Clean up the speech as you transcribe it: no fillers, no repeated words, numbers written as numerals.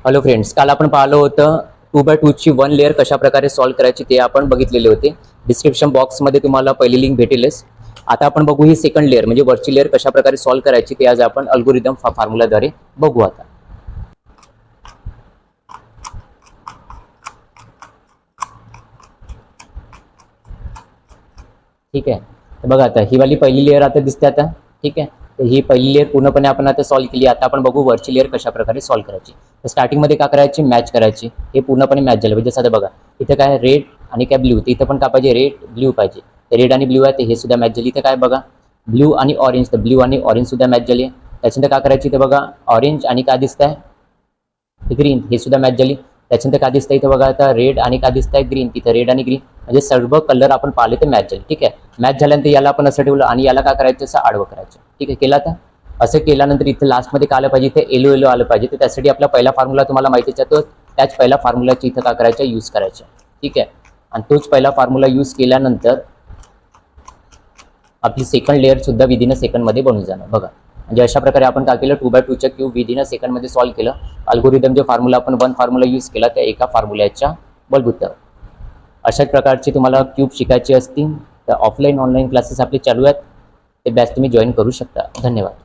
Hello friends, काल आपण पाहिलं होतं 2x2 ची 1 लेअर कशा प्रकारे सॉल्व्ह करायची ते आपण बघितलेले होते. डिस्क्रिप्शन बॉक्समध्ये तुम्हाला पहिली लिंक भेटेलच. आता आपण बघू ही सेकंड लेअर म्हणजे वरची लेअर कशा प्रकारे सॉल्व्ह करायची ते आज आपण अल्गोरिदम फॉर्म्युलाद्वारे बघू. आता ठीक आहे, तर बघा आता ही वाली पहिली लेअर आता दिसते. आता ठीक आहे, तर ही पहिली लेअर पूर्णपणे आपण आता सॉल्व्ह केली. आता आपण बघू वरची लेअर कशा प्रकारे सॉल्व्ह करायची. तर स्टार्टिंगमध्ये काय करायची, मॅच करायची. हे पूर्णपणे मॅच झालं म्हणजे जसं आता बघा इथं काय रेड आणि काय ब्ल्यू, तर इथं पण काय पाहिजे, रेड ब्ल्यू पाहिजे. तर रेड आणि ब्ल्यू आहे, तर हे सुद्धा मॅच झाली. इथं काय बघा ब्ल्यू आणि ऑरेंज, तर ब्ल्यू आणि ऑरेंज सुद्धा मॅच झाली. त्याच्यानंतर काय करायची, तर बघा ऑरेंज आणि काय दिसत आहे ग्रीन, हे सुद्धा मॅच झाली. त्याच्यानंतर काय दिसतं इथं बघा आता रेड आणि काय दिसत आहे ग्रीन, तिथं रेड आणि ग्रीन म्हणजे सर्व कलर आपण पाहिले तर मॅच झाले. ठीक आहे, मॅच झाल्यानंतर याला आपण असं ठेवलं आणि याला काय करायचं, असं आडवं करायचं. ठीक आहे, केलं. आता असं केल्यानंतर इथं लास्टमध्ये काय आलं पाहिजे, इथे येलो येलो आलं पाहिजे. तर त्यासाठी आपला पहिला फॉर्म्युला तुम्हाला माहितीच आहे, तो त्याच पहिला फॉर्म्युलाची इथं काय करायचं, यूज करायचं. ठीक आहे, आणि तोच पहिला फॉर्म्युला यूज केल्यानंतर आपली सेकंड लेअर सुद्धा विदिन अ सेकंडमध्ये बनून जाणार. बघा म्हणजे अशा प्रकारे आपण काय केलं, 2x2 च्या क्यूब विदिन अ सेकंडमध्ये सॉल्व्ह केलं. अल्गोरिदम जो फॉर्म्युला आपण 1 फॉर्म्युला यूज केला त्या एका फॉर्म्युल्याच्या बलबुत्यावर. अशाच प्रकारचे तुम्हाला क्यूब शिकायचे असतील तर ऑफलाईन ऑनलाईन क्लासेस आपले चालू आहेत. ते बॅच तुम्ही जॉईन करू शकता. धन्यवाद.